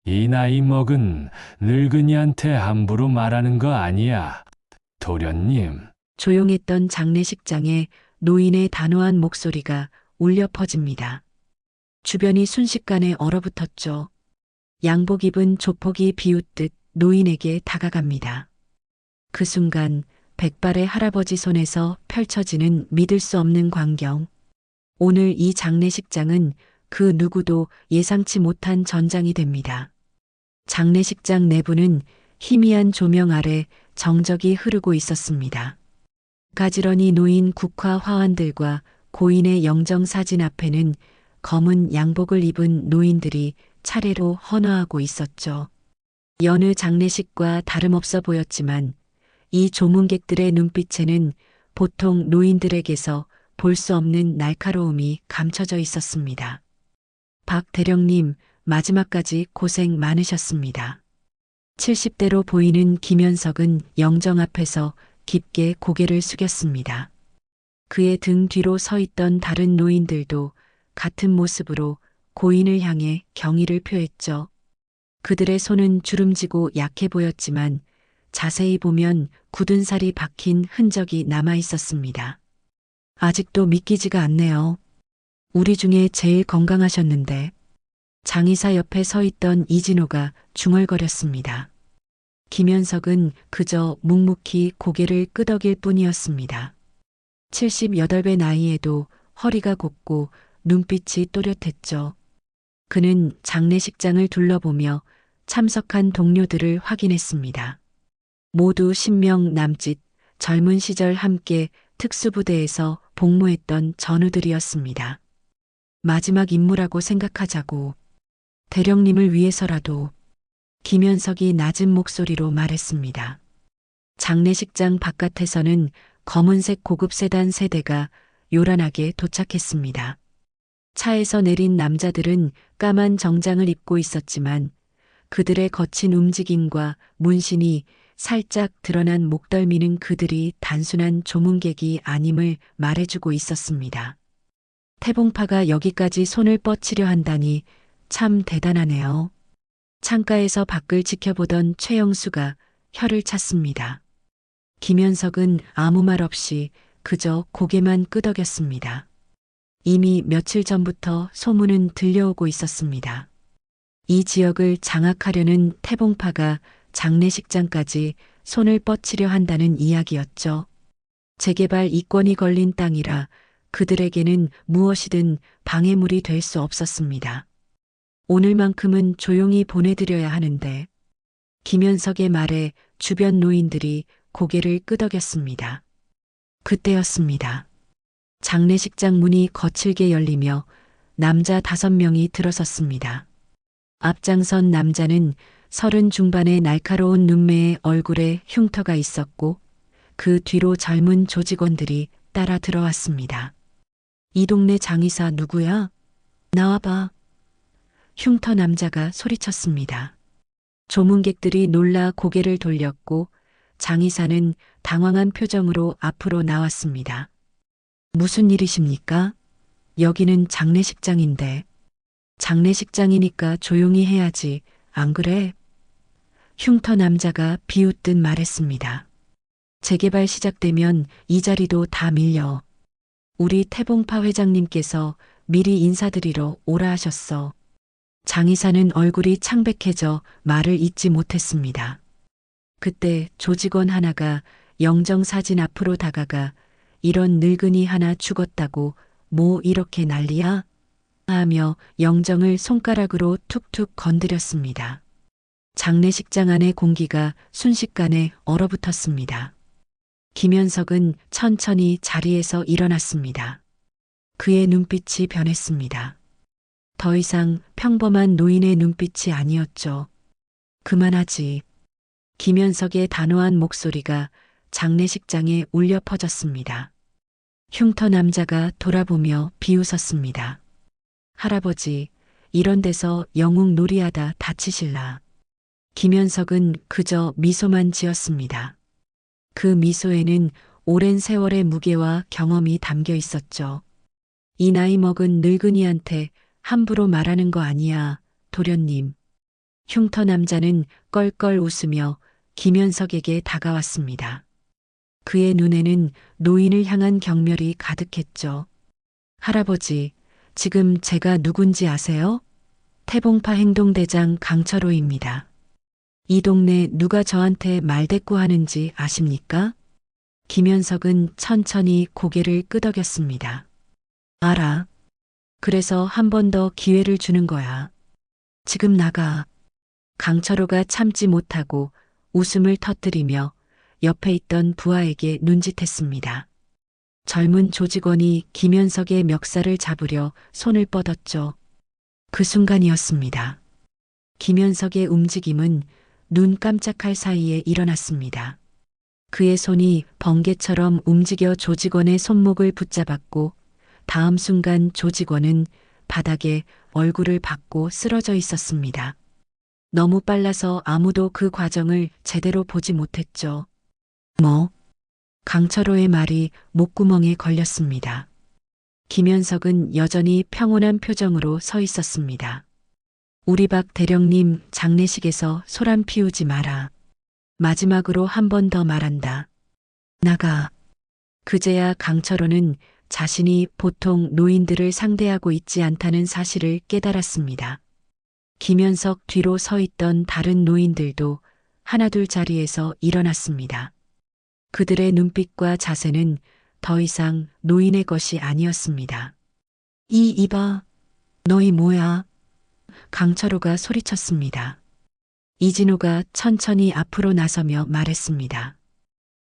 이 나이 먹은 늙은이한테 함부로 말하는 거 아니야, 도련님. 조용했던 장례식장에 노인의 단호한 목소리가 울려 퍼집니다. 주변이 순식간에 얼어붙었죠. 양복 입은 조폭이 비웃듯 노인에게 다가갑니다. 그 순간 백발의 할아버지 손에서 펼쳐지는 믿을 수 없는 광경. 오늘 이 장례식장은 그 누구도 예상치 못한 전장이 됩니다. 장례식장 내부는 희미한 조명 아래 정적이 흐르고 있었습니다. 가지런히 놓인 국화 화환들과 고인의 영정 사진 앞에는 검은 양복을 입은 노인들이 차례로 헌화하고 있었죠. 여느 장례식과 다름없어 보였지만 이 조문객들의 눈빛에는 보통 노인들에게서 볼 수 없는 날카로움이 감춰져 있었습니다. 박 대령님, 마지막까지 고생 많으셨습니다. 70대로 보이는 김현석은 영정 앞에서 깊게 고개를 숙였습니다. 그의 등 뒤로 서 있던 다른 노인들도 같은 모습으로 고인을 향해 경의를 표했죠. 그들의 손은 주름지고 약해 보였지만 자세히 보면 굳은 살이 박힌 흔적이 남아 있었습니다. 아직도 믿기지가 않네요. 우리 중에 제일 건강하셨는데. 장의사 옆에 서 있던 이진호가 중얼거렸습니다. 김현석은 그저 묵묵히 고개를 끄덕일 뿐이었습니다. 78배 나이에도 허리가 곱고 눈빛이 또렷했죠. 그는 장례식장을 둘러보며 참석한 동료들을 확인했습니다. 모두 10명 남짓, 젊은 시절 함께 특수부대에서 복무했던 전우들이었습니다. 마지막 임무라고 생각하자고. 대령님을 위해서라도. 김현석이 낮은 목소리로 말했습니다. 장례식장 바깥에서는 검은색 고급 세단 세대가 요란하게 도착했습니다. 차에서 내린 남자들은 까만 정장을 입고 있었지만 그들의 거친 움직임과 문신이 살짝 드러난 목덜미는 그들이 단순한 조문객이 아님을 말해주고 있었습니다. 태봉파가 여기까지 손을 뻗치려 한다니 참 대단하네요. 창가에서 밖을 지켜보던 최영수가 혀를 찼습니다. 김현석은 아무 말 없이 그저 고개만 끄덕였습니다. 이미 며칠 전부터 소문은 들려오고 있었습니다. 이 지역을 장악하려는 태봉파가 장례식장까지 손을 뻗치려 한다는 이야기였죠. 재개발 이권이 걸린 땅이라 그들에게는 무엇이든 방해물이 될 수 없었습니다. 오늘만큼은 조용히 보내드려야 하는데. 김현석의 말에 주변 노인들이 고개를 끄덕였습니다. 그때였습니다. 장례식장 문이 거칠게 열리며 남자 5명이 들어섰습니다. 앞장선 남자는 30 중반의 날카로운 눈매에 얼굴에 흉터가 있었고 그 뒤로 젊은 조직원들이 따라 들어왔습니다. 이 동네 장의사 누구야? 나와봐. 흉터 남자가 소리쳤습니다. 조문객들이 놀라 고개를 돌렸고 장의사는 당황한 표정으로 앞으로 나왔습니다. 무슨 일이십니까? 여기는 장례식장인데. 장례식장이니까 조용히 해야지, 안 그래? 흉터 남자가 비웃듯 말했습니다. 재개발 시작되면 이 자리도 다 밀려. 우리 태봉파 회장님께서 미리 인사드리러 오라 하셨어. 장의사는 얼굴이 창백해져 말을 잇지 못했습니다. 그때 조직원 하나가 영정 사진 앞으로 다가가 이런 늙은이 하나 죽었다고 뭐 이렇게 난리야? 하며 영정을 손가락으로 툭툭 건드렸습니다. 장례식장 안의 공기가 순식간에 얼어붙었습니다. 김현석은 천천히 자리에서 일어났습니다. 그의 눈빛이 변했습니다. 더 이상 평범한 노인의 눈빛이 아니었죠. 그만하지. 김현석의 단호한 목소리가 장례식장에 울려 퍼졌습니다. 흉터 남자가 돌아보며 비웃었습니다. 할아버지, 이런 데서 영웅 놀이하다 다치실라. 김현석은 그저 미소만 지었습니다. 그 미소에는 오랜 세월의 무게와 경험이 담겨 있었죠. 이 나이 먹은 늙은이한테 함부로 말하는 거 아니야, 도련님. 흉터 남자는 껄껄 웃으며 김현석에게 다가왔습니다. 그의 눈에는 노인을 향한 경멸이 가득했죠. 할아버지, 지금 제가 누군지 아세요? 태봉파 행동대장 강철호입니다. 이 동네 누가 저한테 말대꾸하는지 아십니까? 김현석은 천천히 고개를 끄덕였습니다. 알아. 그래서 한 번 더 기회를 주는 거야. 지금 나가. 강철호가 참지 못하고 웃음을 터뜨리며 옆에 있던 부하에게 눈짓했습니다. 젊은 조직원이 김현석의 멱살을 잡으려 손을 뻗었죠. 그 순간이었습니다. 김현석의 움직임은 눈 깜짝할 사이에 일어났습니다. 그의 손이 번개처럼 움직여 조직원의 손목을 붙잡았고 다음 순간 조직원은 바닥에 얼굴을 박고 쓰러져 있었습니다. 너무 빨라서 아무도 그 과정을 제대로 보지 못했죠. 강철호의 말이 목구멍에 걸렸습니다. 김현석은 여전히 평온한 표정으로 서 있었습니다. 우리 박 대령님 장례식에서 소란 피우지 마라. 마지막으로 한 번 더 말한다. 나가. 그제야 강철호는 자신이 보통 노인들을 상대하고 있지 않다는 사실을 깨달았습니다. 김현석 뒤로 서 있던 다른 노인들도 하나둘 자리에서 일어났습니다. 그들의 눈빛과 자세는 더 이상 노인의 것이 아니었습니다. 이봐, 너희 뭐야? 강철호가 소리쳤습니다. 이진호가 천천히 앞으로 나서며 말했습니다.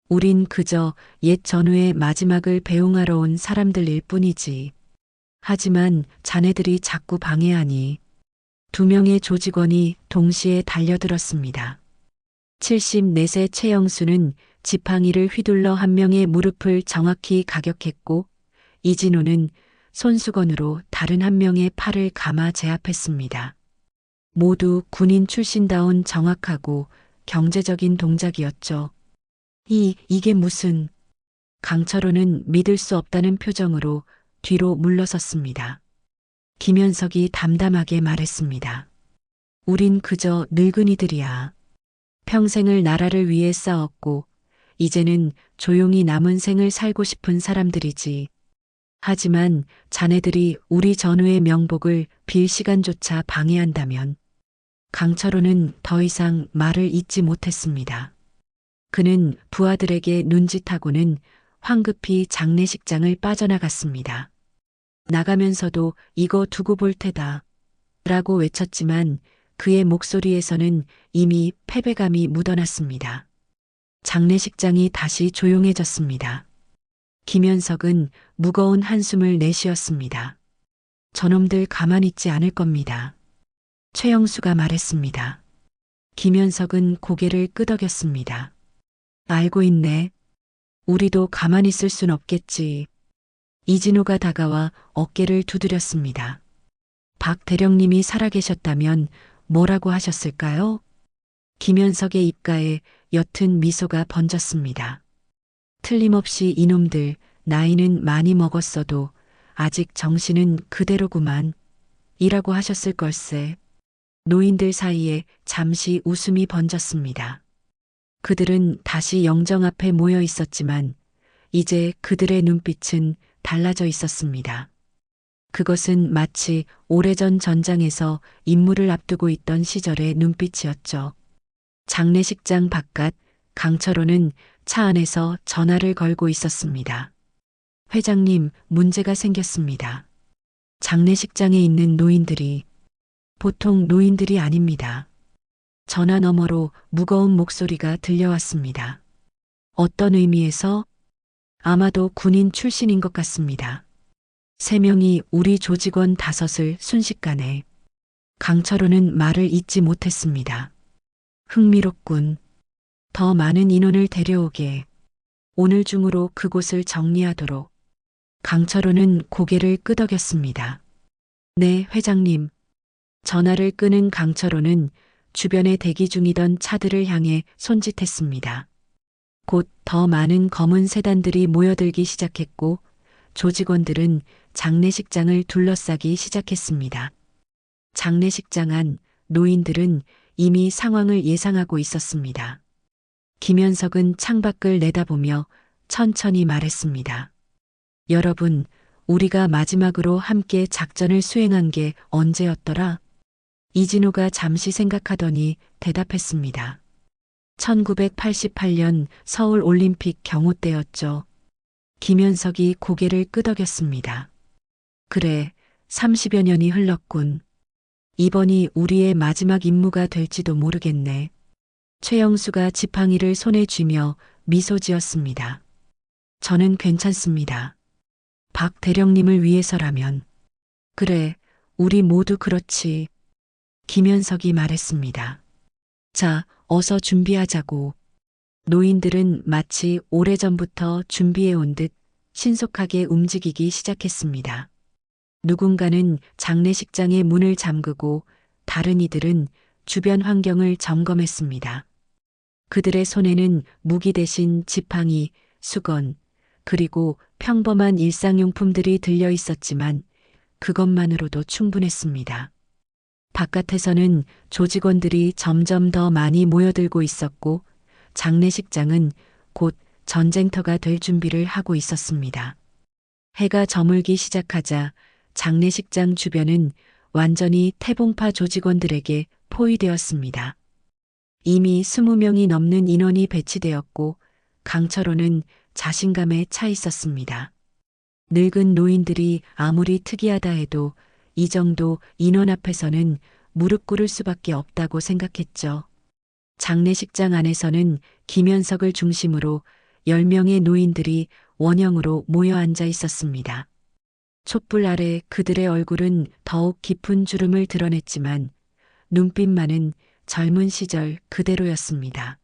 우린 그저 옛 전우의 마지막을 배웅하러 온 사람들일 뿐이지. 하지만 자네들이 자꾸 방해하니. 2명의 조직원이 동시에 달려들었습니다. 74세 최영수는 지팡이를 휘둘러 한 명의 무릎을 정확히 가격했고 이진호는 손수건으로 다른 한 명의 팔을 감아 제압했습니다. 모두 군인 출신다운 정확하고 경제적인 동작이었죠. 이게 무슨... 강철호는 믿을 수 없다는 표정으로 뒤로 물러섰습니다. 김현석이 담담하게 말했습니다. 우린 그저 늙은이들이야. 평생을 나라를 위해 싸웠고 이제는 조용히 남은 생을 살고 싶은 사람들이지. 하지만 자네들이 우리 전우의 명복을 빌 시간조차 방해한다면. 강철호는 더 이상 말을 잇지 못했습니다. 그는 부하들에게 눈짓하고는 황급히 장례식장을 빠져나갔습니다. 나가면서도 이거 두고 볼 테다. 라고 외쳤지만 그의 목소리에서는 이미 패배감이 묻어났습니다. 장례식장이 다시 조용해졌습니다. 김현석은 무거운 한숨을 내쉬었습니다. 저놈들 가만히 있지 않을 겁니다. 최영수가 말했습니다. 김현석은 고개를 끄덕였습니다. 알고 있네. 우리도 가만히 있을 순 없겠지. 이진호가 다가와 어깨를 두드렸습니다. 박 대령님이 살아계셨다면 뭐라고 하셨을까요? 김현석의 입가에 옅은 미소가 번졌습니다. 틀림없이 이놈들 나이는 많이 먹었어도 아직 정신은 그대로구만. 이라고 하셨을 걸세. 노인들 사이에 잠시 웃음이 번졌습니다. 그들은 다시 영정 앞에 모여 있었지만 이제 그들의 눈빛은 달라져 있었습니다. 그것은 마치 오래전 전장에서 임무를 앞두고 있던 시절의 눈빛이었죠. 장례식장 바깥 강철호는 차 안에서 전화를 걸고 있었습니다. 회장님, 문제가 생겼습니다. 장례식장에 있는 노인들이 보통 노인들이 아닙니다. 전화 너머로 무거운 목소리가 들려왔습니다. 어떤 의미에서? 아마도 군인 출신인 것 같습니다. 3명이 우리 조직원 5을 순식간에. 강철호는 말을 잇지 못했습니다. 흥미롭군. 더 많은 인원을 데려오게. 오늘 중으로 그곳을 정리하도록. 강철호는 고개를 끄덕였습니다. 네, 회장님. 전화를 끄는 강철호는 주변에 대기 중이던 차들을 향해 손짓했습니다. 곧 더 많은 검은 세단들이 모여들기 시작했고 조직원들은 장례식장을 둘러싸기 시작했습니다. 장례식장 안 노인들은 이미 상황을 예상하고 있었습니다. 김현석은 창밖을 내다보며 천천히 말했습니다. 여러분, 우리가 마지막으로 함께 작전을 수행한 게 언제였더라? 이진호가 잠시 생각하더니 대답했습니다. 1988년 서울 올림픽 경호 때였죠. 김현석이 고개를 끄덕였습니다. 그래, 30여 년이 흘렀군. 이번이 우리의 마지막 임무가 될지도 모르겠네. 최영수가 지팡이를 손에 쥐며 미소 지었습니다. 저는 괜찮습니다. 박 대령님을 위해서라면. 그래, 우리 모두 그렇지. 김현석이 말했습니다. 자, 어서 준비하자고. 노인들은 마치 오래전부터 준비해온 듯 신속하게 움직이기 시작했습니다. 누군가는 장례식장의 문을 잠그고 다른 이들은 주변 환경을 점검했습니다. 그들의 손에는 무기 대신 지팡이, 수건, 그리고 평범한 일상용품들이 들려 있었지만 그것만으로도 충분했습니다. 바깥에서는 조직원들이 점점 더 많이 모여들고 있었고 장례식장은 곧 전쟁터가 될 준비를 하고 있었습니다. 해가 저물기 시작하자 장례식장 주변은 완전히 태봉파 조직원들에게 포위되었습니다. 이미 20명이 넘는 인원이 배치되었고 강철호는 자신감에 차 있었습니다. 늙은 노인들이 아무리 특이하다 해도 이 정도 인원 앞에서는 무릎 꿇을 수밖에 없다고 생각했죠. 장례식장 안에서는 김현석을 중심으로 10명의 노인들이 원형으로 모여 앉아 있었습니다. 촛불 아래 그들의 얼굴은 더욱 깊은 주름을 드러냈지만 눈빛만은 젊은 시절 그대로였습니다.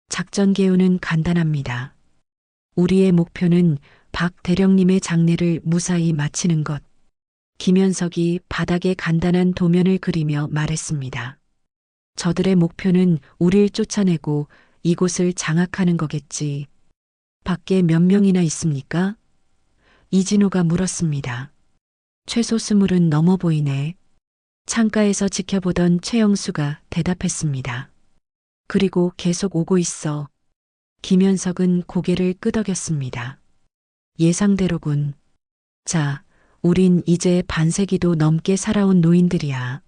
작전 계획은 간단합니다. 우리의 목표는 박 대령님의 장례를 무사히 마치는 것. 김현석이 바닥에 간단한 도면을 그리며 말했습니다. 저들의 목표는 우릴 쫓아내고 이곳을 장악하는 거겠지. 밖에 몇 명이나 있습니까? 이진호가 물었습니다. 최소 20은 넘어 보이네. 창가에서 지켜보던 최영수가 대답했습니다. 그리고 계속 오고 있어. 김현석은 고개를 끄덕였습니다. 예상대로군. 자, 우린 이제 반세기도 넘게 살아온 노인들이야.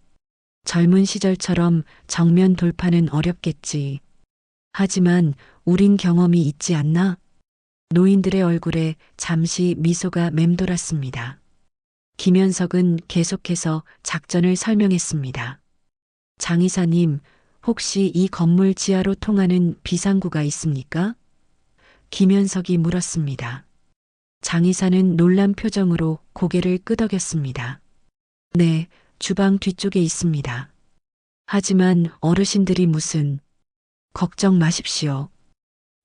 젊은 시절처럼 정면 돌파는 어렵겠지. 하지만 우린 경험이 있지 않나? 노인들의 얼굴에 잠시 미소가 맴돌았습니다. 김현석은 계속해서 작전을 설명했습니다. 장 이사님, 혹시 이 건물 지하로 통하는 비상구가 있습니까? 김현석이 물었습니다. 장 이사는 놀란 표정으로 고개를 끄덕였습니다. 네, 주방 뒤쪽에 있습니다. 하지만 어르신들이 무슨... 걱정 마십시오.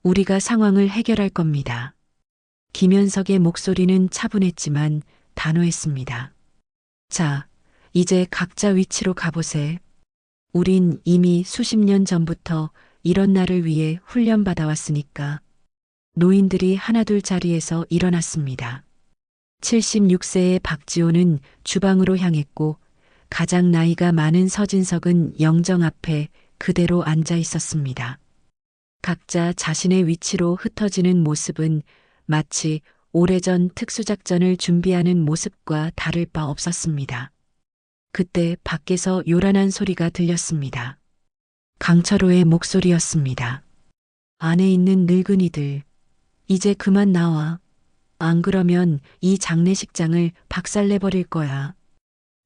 우리가 상황을 해결할 겁니다. 김현석의 목소리는 차분했지만 단호했습니다. 자, 이제 각자 위치로 가보세. 우린 이미 수십 년 전부터 이런 날을 위해 훈련받아 왔으니까. 노인들이 하나둘 자리에서 일어났습니다. 76세의 박지호는 주방으로 향했고 가장 나이가 많은 서진석은 영정 앞에 그대로 앉아 있었습니다. 각자 자신의 위치로 흩어지는 모습은 마치 오래전 특수작전을 준비하는 모습과 다를 바 없었습니다. 그때 밖에서 요란한 소리가 들렸습니다. 강철호의 목소리였습니다. 안에 있는 늙은이들, 이제 그만 나와. 안 그러면 이 장례식장을 박살내버릴 거야.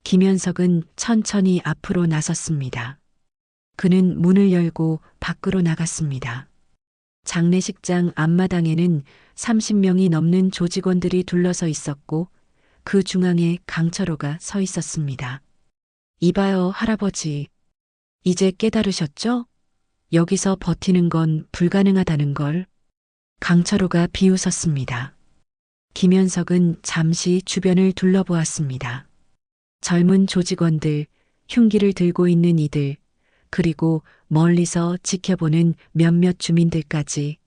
김현석은 천천히 앞으로 나섰습니다. 그는 문을 열고 밖으로 나갔습니다. 장례식장 앞마당에는 30명이 넘는 조직원들이 둘러서 있었고 그 중앙에 강철호가 서 있었습니다. 이봐요, 할아버지. 이제 깨달으셨죠? 여기서 버티는 건 불가능하다는 걸. 강철호가 비웃었습니다. 김현석은 잠시 주변을 둘러보았습니다. 젊은 조직원들, 흉기를 들고 있는 이들, 그리고 멀리서 지켜보는 몇몇 주민들까지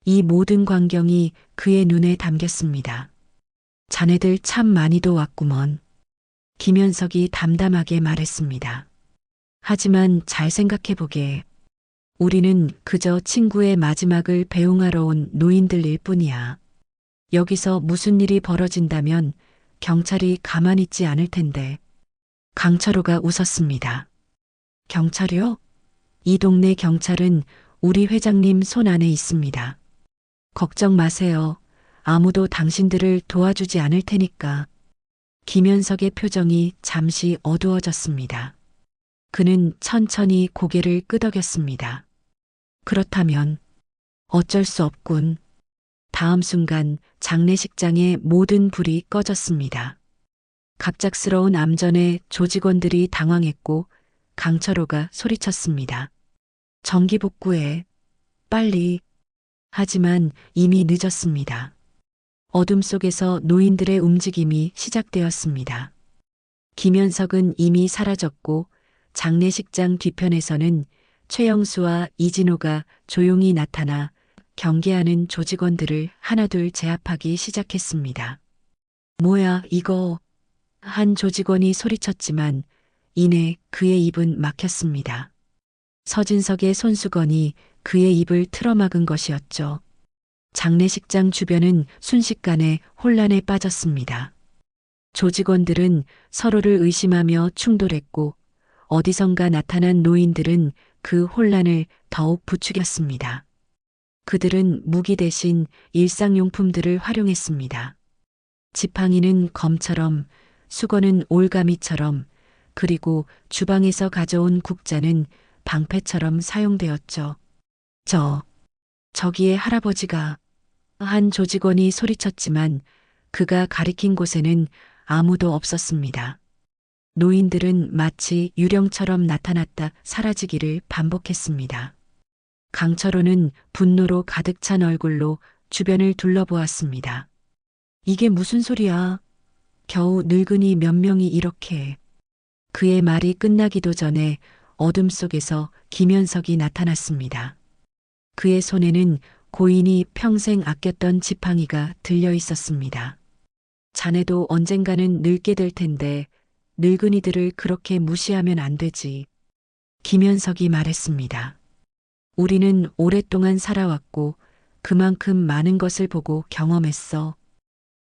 이 모든 광경이 그의 눈에 담겼습니다. 자네들 참 많이도 왔구먼. 김현석이 담담하게 말했습니다. 하지만 잘 생각해보게. 우리는 그저 친구의 마지막을 배웅하러 온 노인들일 뿐이야. 여기서 무슨 일이 벌어진다면 경찰이 가만히 있지 않을 텐데. 강철호가 웃었습니다. 경찰이요? 이 동네 경찰은 우리 회장님 손 안에 있습니다. 걱정 마세요. 아무도 당신들을 도와주지 않을 테니까. 김현석의 표정이 잠시 어두워졌습니다. 그는 천천히 고개를 끄덕였습니다. 그렇다면 어쩔 수 없군. 다음 순간 장례식장의 모든 불이 꺼졌습니다. 갑작스러운 암전에 조직원들이 당황했고 강철호가 소리쳤습니다. 정기 복구해. 빨리. 하지만 이미 늦었습니다. 어둠 속에서 노인들의 움직임이 시작되었습니다. 김현석은 이미 사라졌고 장례식장 뒤편에서는 최영수와 이진호가 조용히 나타나 경계하는 조직원들을 하나둘 제압하기 시작했습니다. 뭐야, 이거. 한 조직원이 소리쳤지만 이내 그의 입은 막혔습니다. 서진석의 손수건이 그의 입을 틀어막은 것이었죠. 장례식장 주변은 순식간에 혼란에 빠졌습니다. 조직원들은 서로를 의심하며 충돌했고 어디선가 나타난 노인들은 그 혼란을 더욱 부추겼습니다. 그들은 무기 대신 일상용품들을 활용했습니다. 지팡이는 검처럼, 수건은 올가미처럼, 그리고 주방에서 가져온 국자는 방패처럼 사용되었죠. 저기에 할아버지가. 한 조직원이 소리쳤지만 그가 가리킨 곳에는 아무도 없었습니다. 노인들은 마치 유령처럼 나타났다 사라지기를 반복했습니다. 강철호는 분노로 가득 찬 얼굴로 주변을 둘러보았습니다. 이게 무슨 소리야? 겨우 늙은이 몇 명이 이렇게. 그의 말이 끝나기도 전에 어둠 속에서 김현석이 나타났습니다. 그의 손에는 고인이 평생 아꼈던 지팡이가 들려 있었습니다. 자네도 언젠가는 늙게 될 텐데 늙은이들을 그렇게 무시하면 안 되지. 김현석이 말했습니다. 우리는 오랫동안 살아왔고 그만큼 많은 것을 보고 경험했어.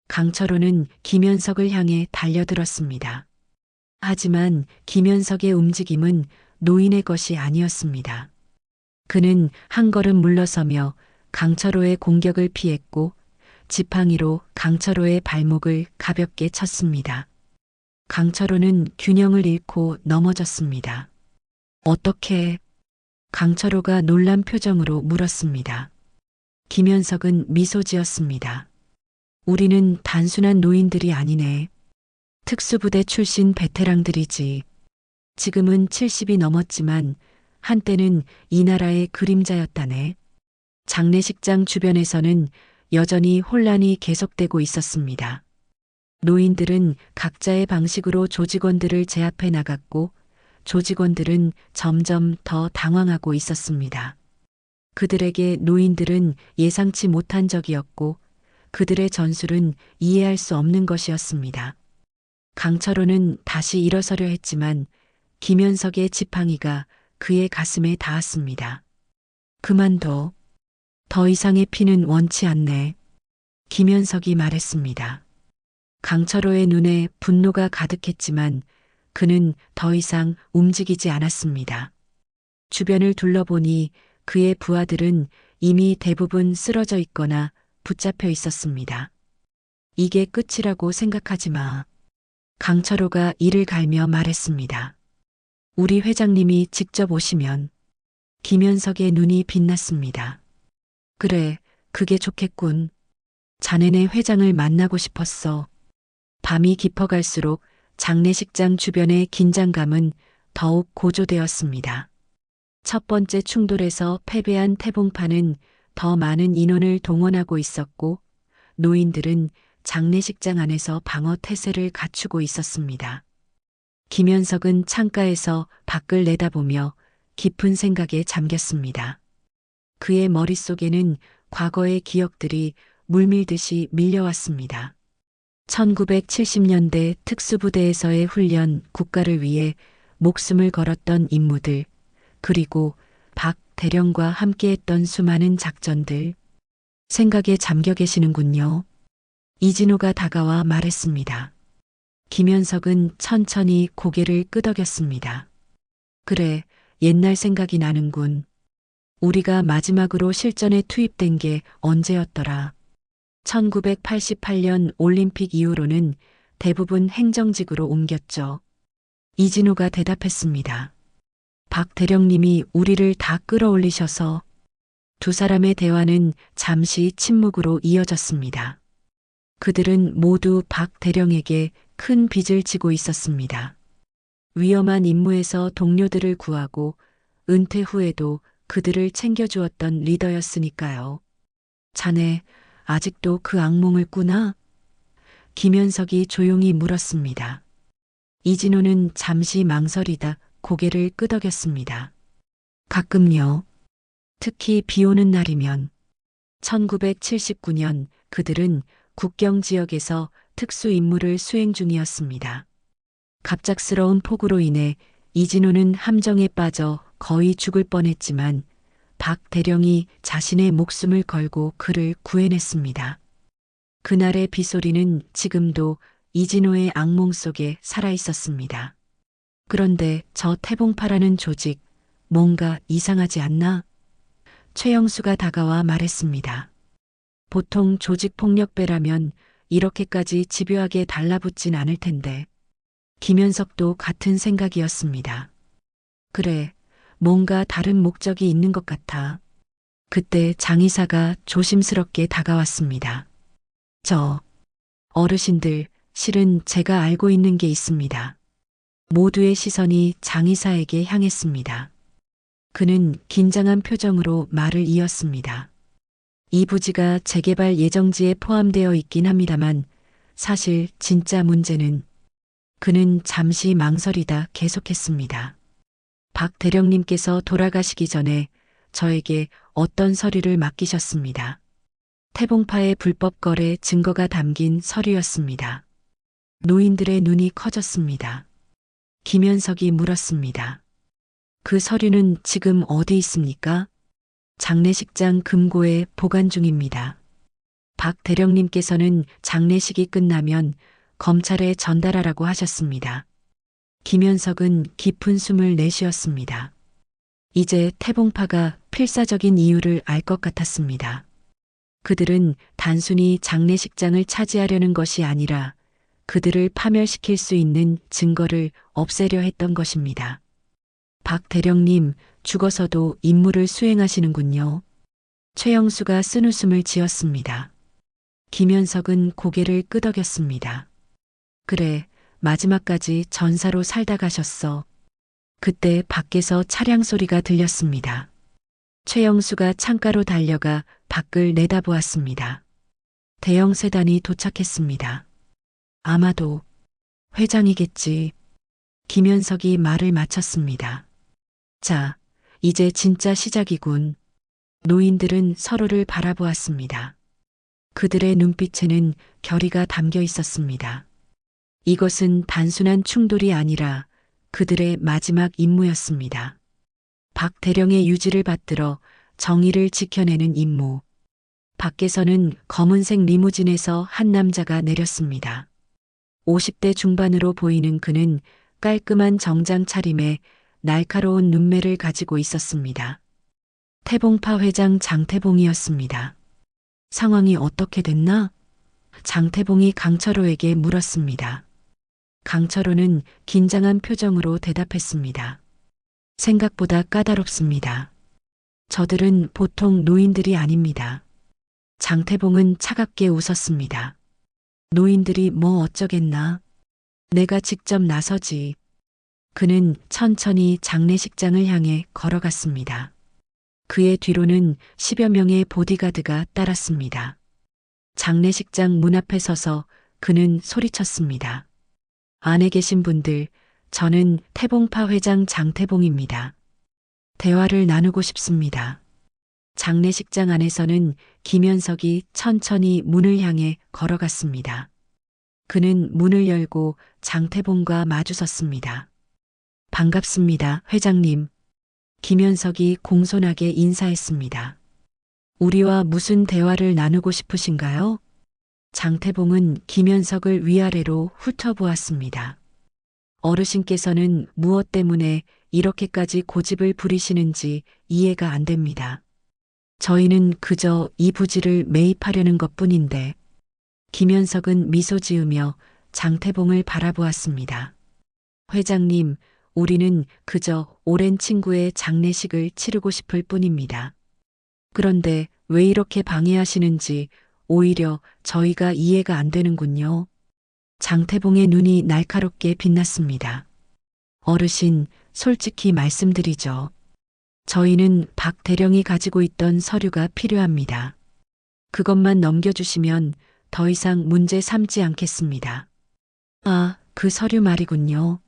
강철호는 김현석을 향해 달려들었습니다. 하지만 김현석의 움직임은 노인의 것이 아니었습니다. 그는 한 걸음 물러서며 강철호의 공격을 피했고 지팡이로 강철호의 발목을 가볍게 쳤습니다. 강철호는 균형을 잃고 넘어졌습니다. 어떻게? 강철호가 놀란 표정으로 물었습니다. 김현석은 미소 지었습니다. 우리는 단순한 노인들이 아니네. 특수부대 출신 베테랑들이지. 지금은 70이 넘었지만 한때는 이 나라의 그림자였다네. 장례식장 주변에서는 여전히 혼란이 계속되고 있었습니다. 노인들은 각자의 방식으로 조직원들을 제압해 나갔고 조직원들은 점점 더 당황하고 있었습니다. 그들에게 노인들은 예상치 못한 적이었고 그들의 전술은 이해할 수 없는 것이었습니다. 강철호는 다시 일어서려 했지만 김현석의 지팡이가 그의 가슴에 닿았습니다. 그만둬. 더 이상의 피는 원치 않네. 김현석이 말했습니다. 강철호의 눈에 분노가 가득했지만 그는 더 이상 움직이지 않았습니다. 주변을 둘러보니 그의 부하들은 이미 대부분 쓰러져 있거나 붙잡혀 있었습니다. 이게 끝이라고 생각하지 마. 강철호가 이를 갈며 말했습니다. 우리 회장님이 직접 오시면. 김현석의 눈이 빛났습니다. 그래, 그게 좋겠군. 자네네 회장을 만나고 싶었어. 밤이 깊어갈수록 장례식장 주변의 긴장감은 더욱 고조되었습니다. 첫 번째 충돌에서 패배한 태봉파는 더 많은 인원을 동원하고 있었고 노인들은 장례식장 안에서 방어 태세를 갖추고 있었습니다. 김현석은 창가에서 밖을 내다보며 깊은 생각에 잠겼습니다. 그의 머릿속에는 과거의 기억들이 물밀듯이 밀려왔습니다. 1970년대 특수부대에서의 훈련, 국가를 위해 목숨을 걸었던 임무들, 그리고 박 대령과 함께했던 수많은 작전들. 생각에 잠겨 계시는군요. 이진호가 다가와 말했습니다. 김현석은 천천히 고개를 끄덕였습니다. 그래, 옛날 생각이 나는군. 우리가 마지막으로 실전에 투입된 게 언제였더라. 1988년 올림픽 이후로는 대부분 행정직으로 옮겼죠. 이진호가 대답했습니다. 박 대령님이 우리를 다 끌어올리셔서. 두 사람의 대화는 잠시 침묵으로 이어졌습니다. 그들은 모두 박 대령에게 큰 빚을 지고 있었습니다. 위험한 임무에서 동료들을 구하고 은퇴 후에도 그들을 챙겨주었던 리더였으니까요. 자네, 아직도 그 악몽을 꾸나? 김현석이 조용히 물었습니다. 이진호는 잠시 망설이다 고개를 끄덕였습니다. 가끔요. 특히 비 오는 날이면. 1979년 그들은 국경 지역에서 특수 임무를 수행 중이었습니다. 갑작스러운 폭우로 인해 이진호는 함정에 빠져 거의 죽을 뻔했지만 박 대령이 자신의 목숨을 걸고 그를 구해냈습니다. 그날의 빗소리는 지금도 이진호의 악몽 속에 살아있었습니다. 그런데 저 태봉파라는 조직, 뭔가 이상하지 않나? 최영수가 다가와 말했습니다. 보통 조직폭력배라면 이렇게까지 집요하게 달라붙진 않을 텐데. 김현석도 같은 생각이었습니다. 그래, 뭔가 다른 목적이 있는 것 같아. 그때 장의사가 조심스럽게 다가왔습니다. 어르신들, 실은 제가 알고 있는 게 있습니다. 모두의 시선이 장의사에게 향했습니다. 그는 긴장한 표정으로 말을 이었습니다. 이 부지가 재개발 예정지에 포함되어 있긴 합니다만 사실 진짜 문제는. 그는 잠시 망설이다 계속했습니다. 박 대령님께서 돌아가시기 전에 저에게 어떤 서류를 맡기셨습니다. 태봉파의 불법 거래 증거가 담긴 서류였습니다. 노인들의 눈이 커졌습니다. 김현석이 물었습니다. 그 서류는 지금 어디 있습니까? 장례식장 금고에 보관 중입니다. 박 대령님께서는 장례식이 끝나면 검찰에 전달하라고 하셨습니다. 김현석은 깊은 숨을 내쉬었습니다. 이제 태봉파가 필사적인 이유를 알 것 같았습니다. 그들은 단순히 장례식장을 차지하려는 것이 아니라 그들을 파멸시킬 수 있는 증거를 없애려 했던 것입니다. 박 대령님, 죽어서도 임무를 수행하시는군요. 최영수가 쓴웃음을 지었습니다. 김현석은 고개를 끄덕였습니다. 그래, 마지막까지 전사로 살다 가셨어. 그때 밖에서 차량 소리가 들렸습니다. 최영수가 창가로 달려가 밖을 내다보았습니다. 대형 세단이 도착했습니다. 아마도 회장이겠지. 김현석이 말을 마쳤습니다. 자, 이제 진짜 시작이군. 노인들은 서로를 바라보았습니다. 그들의 눈빛에는 결의가 담겨 있었습니다. 이것은 단순한 충돌이 아니라 그들의 마지막 임무였습니다. 박 대령의 유지를 받들어 정의를 지켜내는 임무. 밖에서는 검은색 리무진에서 한 남자가 내렸습니다. 50대 중반으로 보이는 그는 깔끔한 정장 차림에 날카로운 눈매를 가지고 있었습니다. 태봉파 회장 장태봉이었습니다. 상황이 어떻게 됐나? 장태봉이 강철호에게 물었습니다. 강철호는 긴장한 표정으로 대답했습니다. 생각보다 까다롭습니다. 저들은 보통 노인들이 아닙니다. 장태봉은 차갑게 웃었습니다. 노인들이 뭐 어쩌겠나? 내가 직접 나서지. 그는 천천히 장례식장을 향해 걸어갔습니다. 그의 뒤로는 10여 명의 보디가드가 따랐습니다. 장례식장 문 앞에 서서 그는 소리쳤습니다. 안에 계신 분들, 저는 태봉파 회장 장태봉입니다. 대화를 나누고 싶습니다. 장례식장 안에서는 김현석이 천천히 문을 향해 걸어갔습니다. 그는 문을 열고 장태봉과 마주섰습니다. 반갑습니다, 회장님. 김현석이 공손하게 인사했습니다. 우리와 무슨 대화를 나누고 싶으신가요? 장태봉은 김현석을 위아래로 훑어보았습니다. 어르신께서는 무엇 때문에 이렇게까지 고집을 부리시는지 이해가 안 됩니다. 저희는 그저 이 부지를 매입하려는 것뿐인데. 김현석은 미소 지으며 장태봉을 바라보았습니다. 회장님, 우리는 그저 오랜 친구의 장례식을 치르고 싶을 뿐입니다. 그런데 왜 이렇게 방해하시는지 오히려 저희가 이해가 안 되는군요. 장태봉의 눈이 날카롭게 빛났습니다. 어르신, 솔직히 말씀드리죠. 저희는 박 대령이 가지고 있던 서류가 필요합니다. 그것만 넘겨주시면 더 이상 문제 삼지 않겠습니다. 아, 그 서류 말이군요.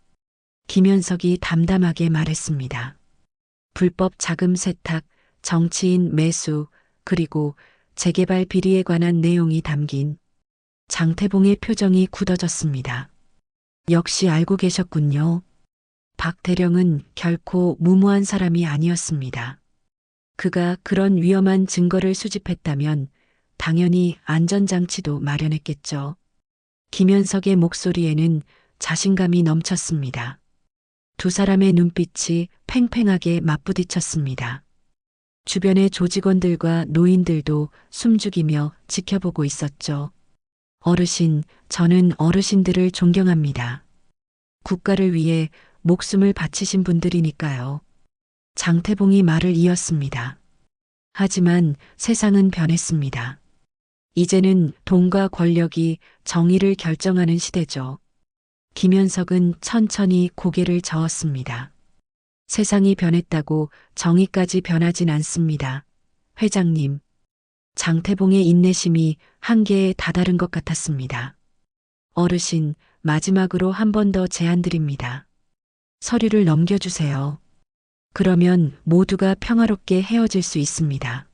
김현석이 담담하게 말했습니다. 불법 자금 세탁, 정치인 매수, 그리고 재개발 비리에 관한 내용이 담긴. 장태봉의 표정이 굳어졌습니다. 역시 알고 계셨군요. 박 대령은 결코 무모한 사람이 아니었습니다. 그가 그런 위험한 증거를 수집했다면 당연히 안전장치도 마련했겠죠. 김현석의 목소리에는 자신감이 넘쳤습니다. 두 사람의 눈빛이 팽팽하게 맞부딪혔습니다. 주변의 조직원들과 노인들도 숨죽이며 지켜보고 있었죠. 어르신, 저는 어르신들을 존경합니다. 국가를 위해 목숨을 바치신 분들이니까요. 장태봉이 말을 이었습니다. 하지만 세상은 변했습니다. 이제는 돈과 권력이 정의를 결정하는 시대죠. 김현석은 천천히 고개를 저었습니다. 세상이 변했다고 정의까지 변하진 않습니다. 회장님. 장태봉의 인내심이 한계에 다다른 것 같았습니다. 어르신, 마지막으로 한 번 더 제안드립니다. 서류를 넘겨주세요. 그러면 모두가 평화롭게 헤어질 수 있습니다.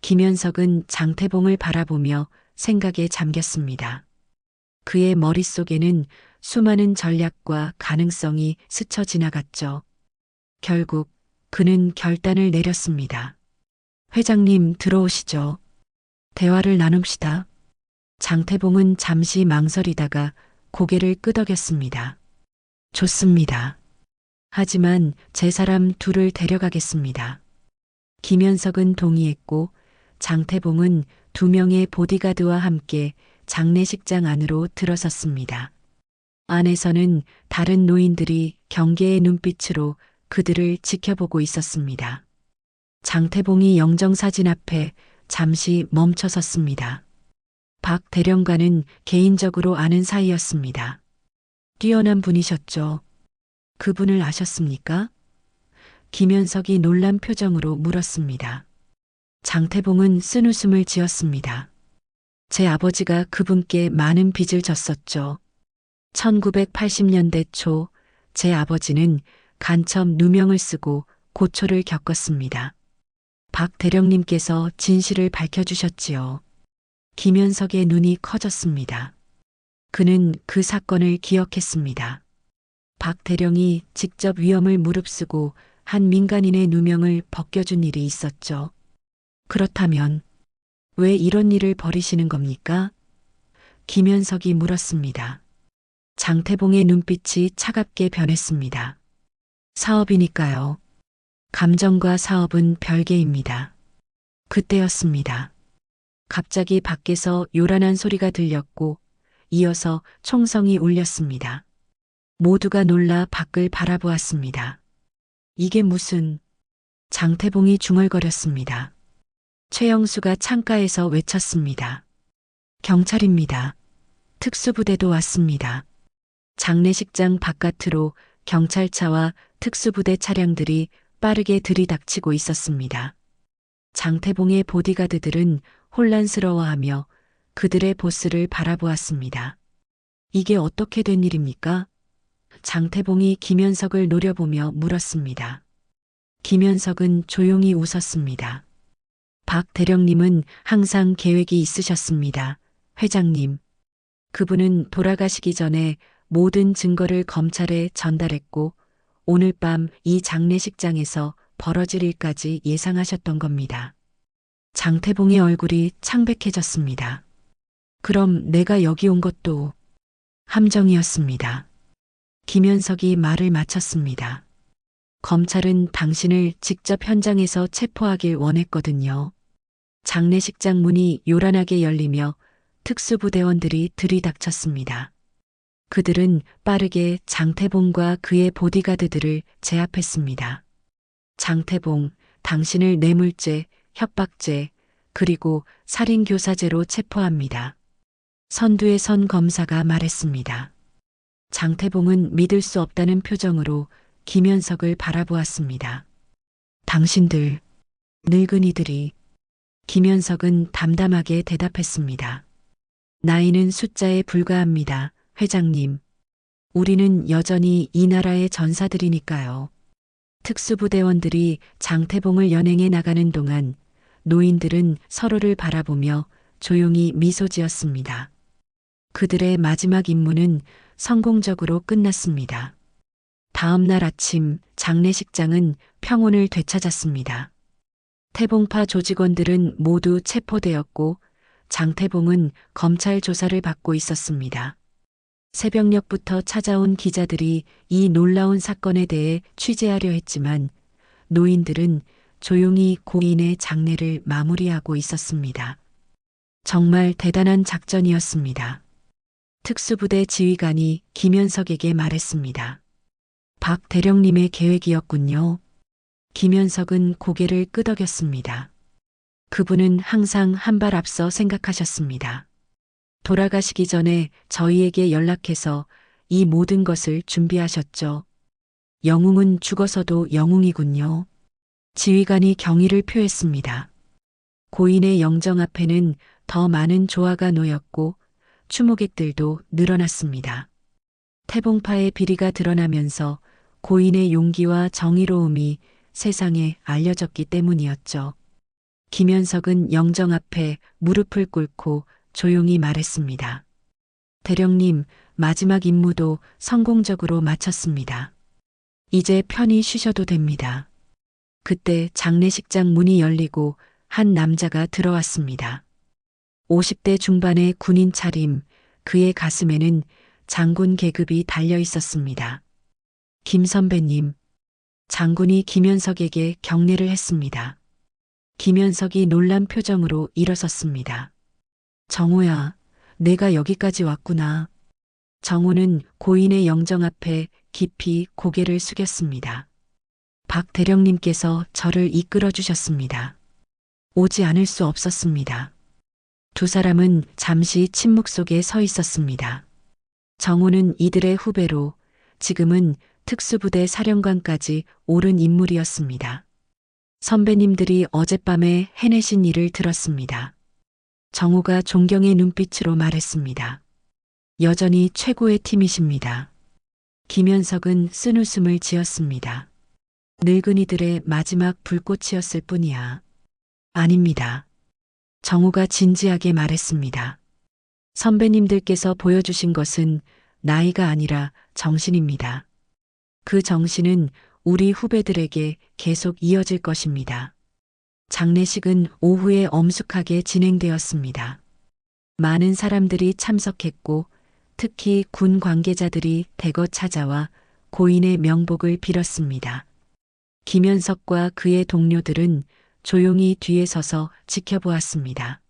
김현석은 장태봉을 바라보며 생각에 잠겼습니다. 그의 머릿속에는 수많은 전략과 가능성이 스쳐 지나갔죠. 결국 그는 결단을 내렸습니다. 회장님, 들어오시죠. 대화를 나눕시다. 장태봉은 잠시 망설이다가 고개를 끄덕였습니다. 좋습니다. 하지만 제 사람 둘을 데려가겠습니다. 김현석은 동의했고 장태봉은 2명의 보디가드와 함께 장례식장 안으로 들어섰습니다. 안에서는 다른 노인들이 경계의 눈빛으로 그들을 지켜보고 있었습니다. 장태봉이 영정사진 앞에 잠시 멈춰 섰습니다. 박 대령과는 개인적으로 아는 사이였습니다. 뛰어난 분이셨죠. 그분을 아셨습니까? 김현석이 놀란 표정으로 물었습니다. 장태봉은 쓴웃음을 지었습니다. 제 아버지가 그분께 많은 빚을 졌었죠. 1980년대 초 제 아버지는 간첩 누명을 쓰고 고초를 겪었습니다. 박 대령님께서 진실을 밝혀주셨지요. 김현석의 눈이 커졌습니다. 그는 그 사건을 기억했습니다. 박 대령이 직접 위험을 무릅쓰고 한 민간인의 누명을 벗겨준 일이 있었죠. 그렇다면 왜 이런 일을 벌이시는 겁니까? 김현석이 물었습니다. 장태봉의 눈빛이 차갑게 변했습니다. 사업이니까요. 감정과 사업은 별개입니다. 그때였습니다. 갑자기 밖에서 요란한 소리가 들렸고 이어서 총성이 울렸습니다. 모두가 놀라 밖을 바라보았습니다. 이게 무슨... 장태봉이 중얼거렸습니다. 최영수가 창가에서 외쳤습니다. 경찰입니다. 특수부대도 왔습니다. 장례식장 바깥으로 경찰차와 특수부대 차량들이 빠르게 들이닥치고 있었습니다. 장태봉의 보디가드들은 혼란스러워하며 그들의 보스를 바라보았습니다. 이게 어떻게 된 일입니까? 장태봉이 김현석을 노려보며 물었습니다. 김현석은 조용히 웃었습니다. 박 대령님은 항상 계획이 있으셨습니다. 회장님. 그분은 돌아가시기 전에 모든 증거를 검찰에 전달했고 오늘 밤 이 장례식장에서 벌어질 일까지 예상하셨던 겁니다. 장태봉의 얼굴이 창백해졌습니다. 그럼 내가 여기 온 것도 함정이었습니다. 김현석이 말을 마쳤습니다. 검찰은 당신을 직접 현장에서 체포하길 원했거든요. 장례식장 문이 요란하게 열리며 특수부대원들이 들이닥쳤습니다. 그들은 빠르게 장태봉과 그의 보디가드들을 제압했습니다. 장태봉, 당신을 뇌물죄, 협박죄, 그리고 살인교사죄로 체포합니다. 선두의 선 검사가 말했습니다. 장태봉은 믿을 수 없다는 표정으로 김현석을 바라보았습니다. 당신들, 늙은이들이. 김현석은 담담하게 대답했습니다. 나이는 숫자에 불과합니다, 회장님. 우리는 여전히 이 나라의 전사들이니까요. 특수부대원들이 장태봉을 연행해 나가는 동안 노인들은 서로를 바라보며 조용히 미소 지었습니다. 그들의 마지막 임무는 성공적으로 끝났습니다. 다음 날 아침 장례식장은 평온을 되찾았습니다. 태봉파 조직원들은 모두 체포되었고 장태봉은 검찰 조사를 받고 있었습니다. 새벽녘부터 찾아온 기자들이 이 놀라운 사건에 대해 취재하려 했지만 노인들은 조용히 고인의 장례를 마무리하고 있었습니다. 정말 대단한 작전이었습니다. 특수부대 지휘관이 김현석에게 말했습니다. 박 대령님의 계획이었군요. 김현석은 고개를 끄덕였습니다. 그분은 항상 한 발 앞서 생각하셨습니다. 돌아가시기 전에 저희에게 연락해서 이 모든 것을 준비하셨죠. 영웅은 죽어서도 영웅이군요. 지휘관이 경의를 표했습니다. 고인의 영정 앞에는 더 많은 조화가 놓였고 추모객들도 늘어났습니다. 태봉파의 비리가 드러나면서 고인의 용기와 정의로움이 세상에 알려졌기 때문이었죠. 김현석은 영정 앞에 무릎을 꿇고 조용히 말했습니다. 대령님, 마지막 임무도 성공적으로 마쳤습니다. 이제 편히 쉬셔도 됩니다. 그때 장례식장 문이 열리고 한 남자가 들어왔습니다. 50대 중반의 군인 차림, 그의 가슴에는 장군 계급이 달려 있었습니다. 김 선배님, 장군이 김현석에게 경례를 했습니다. 김현석이 놀란 표정으로 일어섰습니다. 정호야, 내가 여기까지 왔구나. 정호는 고인의 영정 앞에 깊이 고개를 숙였습니다. 박 대령님께서 저를 이끌어 주셨습니다. 오지 않을 수 없었습니다. 두 사람은 잠시 침묵 속에 서 있었습니다. 정호는 이들의 후배로 지금은 특수부대 사령관까지 오른 인물이었습니다. 선배님들이 어젯밤에 해내신 일을 들었습니다. 정호가 존경의 눈빛으로 말했습니다. 여전히 최고의 팀이십니다. 김현석은 쓴웃음을 지었습니다. 늙은이들의 마지막 불꽃이었을 뿐이야. 아닙니다. 정호가 진지하게 말했습니다. 선배님들께서 보여주신 것은 나이가 아니라 정신입니다. 그 정신은 우리 후배들에게 계속 이어질 것입니다. 장례식은 오후에 엄숙하게 진행되었습니다. 많은 사람들이 참석했고 특히 군 관계자들이 대거 찾아와 고인의 명복을 빌었습니다. 김현석과 그의 동료들은 조용히 뒤에 서서 지켜보았습니다.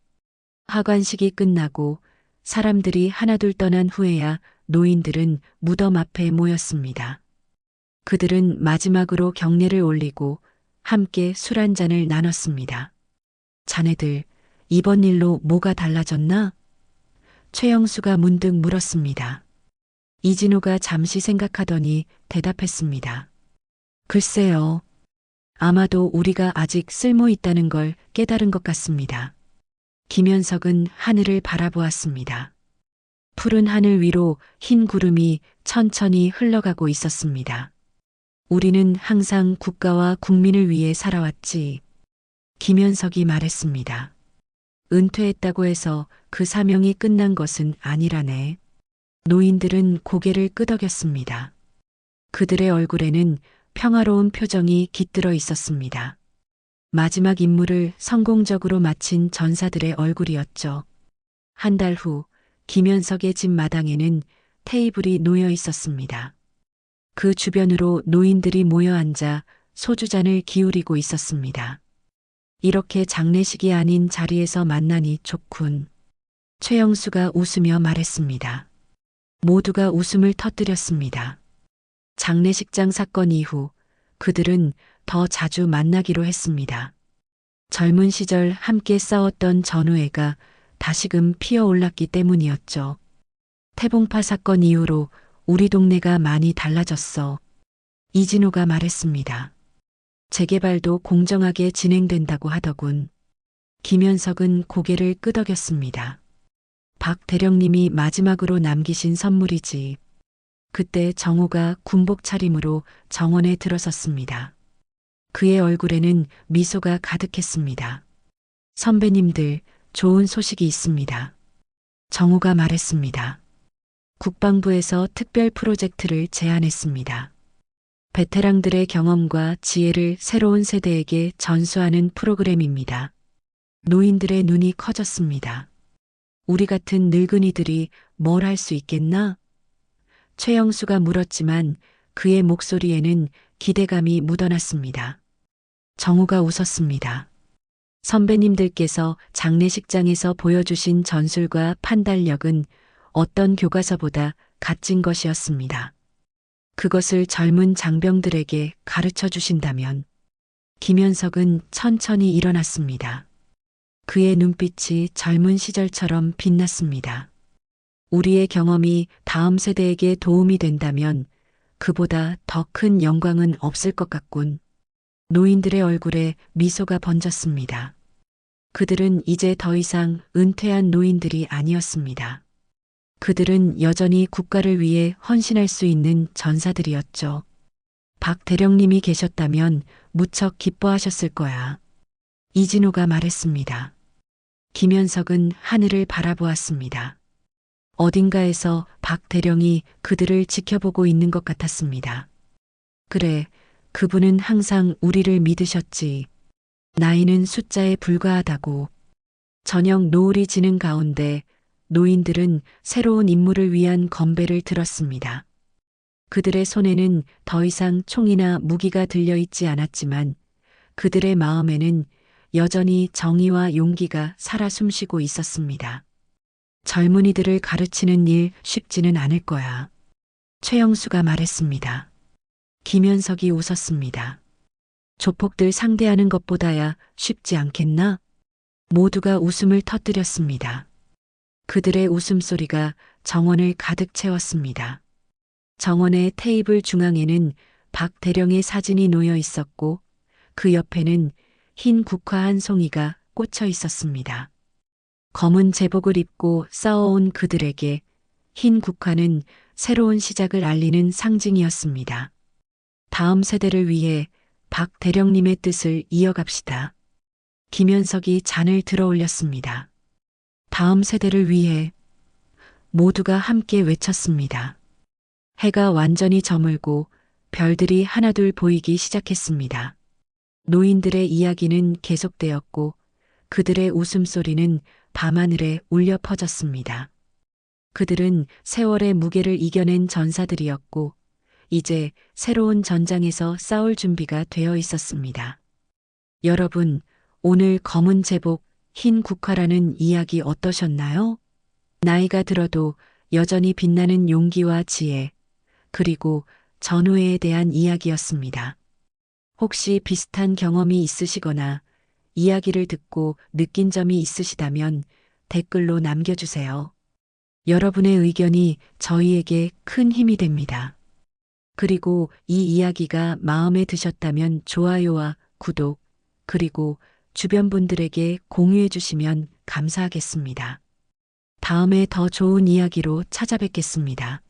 하관식이 끝나고 사람들이 하나둘 떠난 후에야 노인들은 무덤 앞에 모였습니다. 그들은 마지막으로 경례를 올리고 함께 술 한 잔을 나눴습니다. 자네들, 이번 일로 뭐가 달라졌나? 최영수가 문득 물었습니다. 이진호가 잠시 생각하더니 대답했습니다. 글쎄요. 아마도 우리가 아직 쓸모 있다는 걸 깨달은 것 같습니다. 김현석은 하늘을 바라보았습니다. 푸른 하늘 위로 흰 구름이 천천히 흘러가고 있었습니다. 우리는 항상 국가와 국민을 위해 살아왔지. 김현석이 말했습니다. 은퇴했다고 해서 그 사명이 끝난 것은 아니라네. 노인들은 고개를 끄덕였습니다. 그들의 얼굴에는 평화로운 표정이 깃들어 있었습니다. 마지막 임무를 성공적으로 마친 전사들의 얼굴이었죠. 한 달 후 김현석의 집 마당에는 테이블이 놓여 있었습니다. 그 주변으로 노인들이 모여 앉아 소주잔을 기울이고 있었습니다. 이렇게 장례식이 아닌 자리에서 만나니 좋군. 최영수가 웃으며 말했습니다. 모두가 웃음을 터뜨렸습니다. 장례식장 사건 이후 그들은 더 자주 만나기로 했습니다. 젊은 시절 함께 싸웠던 전우애가 다시금 피어올랐기 때문이었죠. 태봉파 사건 이후로 우리 동네가 많이 달라졌어. 이진호가 말했습니다. 재개발도 공정하게 진행된다고 하더군. 김현석은 고개를 끄덕였습니다. 박 대령님이 마지막으로 남기신 선물이지. 그때 정우가 군복 차림으로 정원에 들어섰습니다. 그의 얼굴에는 미소가 가득했습니다. 선배님들, 좋은 소식이 있습니다. 정우가 말했습니다. 국방부에서 특별 프로젝트를 제안했습니다. 베테랑들의 경험과 지혜를 새로운 세대에게 전수하는 프로그램입니다. 노인들의 눈이 커졌습니다. 우리 같은 늙은이들이 뭘 할 수 있겠나? 최영수가 물었지만 그의 목소리에는 기대감이 묻어났습니다. 정우가 웃었습니다. 선배님들께서 장례식장에서 보여주신 전술과 판단력은 어떤 교과서보다 값진 것이었습니다. 그것을 젊은 장병들에게 가르쳐 주신다면. 김현석은 천천히 일어났습니다. 그의 눈빛이 젊은 시절처럼 빛났습니다. 우리의 경험이 다음 세대에게 도움이 된다면 그보다 더 큰 영광은 없을 것 같군. 노인들의 얼굴에 미소가 번졌습니다. 그들은 이제 더 이상 은퇴한 노인들이 아니었습니다. 그들은 여전히 국가를 위해 헌신할 수 있는 전사들이었죠. 박 대령님이 계셨다면 무척 기뻐하셨을 거야. 이진호가 말했습니다. 김현석은 하늘을 바라보았습니다. 어딘가에서 박 대령이 그들을 지켜보고 있는 것 같았습니다. 그래, 그분은 항상 우리를 믿으셨지. 나이는 숫자에 불과하다고. 저녁 노을이 지는 가운데 노인들은 새로운 임무를 위한 건배를 들었습니다. 그들의 손에는 더 이상 총이나 무기가 들려있지 않았지만 그들의 마음에는 여전히 정의와 용기가 살아 숨쉬고 있었습니다. 젊은이들을 가르치는 일 쉽지는 않을 거야. 최영수가 말했습니다. 김현석이 웃었습니다. 조폭들 상대하는 것보다야 쉽지 않겠나? 모두가 웃음을 터뜨렸습니다. 그들의 웃음소리가 정원을 가득 채웠습니다. 정원의 테이블 중앙에는 박 대령의 사진이 놓여 있었고 그 옆에는 흰 국화 한 송이가 꽂혀 있었습니다. 검은 제복을 입고 싸워온 그들에게 흰 국화는 새로운 시작을 알리는 상징이었습니다. 다음 세대를 위해 박 대령님의 뜻을 이어갑시다. 김현석이 잔을 들어 올렸습니다. 다음 세대를 위해 모두가 함께 외쳤습니다. 해가 완전히 저물고 별들이 하나둘 보이기 시작했습니다. 노인들의 이야기는 계속되었고 그들의 웃음소리는 밤하늘에 울려 퍼졌습니다. 그들은 세월의 무게를 이겨낸 전사들이었고 이제 새로운 전장에서 싸울 준비가 되어 있었습니다. 여러분, 오늘 검은 제복, 흰 국화라는 이야기 어떠셨나요? 나이가 들어도 여전히 빛나는 용기와 지혜, 그리고 전우애에 대한 이야기였습니다. 혹시 비슷한 경험이 있으시거나 이야기를 듣고 느낀 점이 있으시다면 댓글로 남겨주세요. 여러분의 의견이 저희에게 큰 힘이 됩니다. 그리고 이 이야기가 마음에 드셨다면 좋아요와 구독, 그리고 주변 분들에게 공유해 주시면 감사하겠습니다. 다음에 더 좋은 이야기로 찾아뵙겠습니다.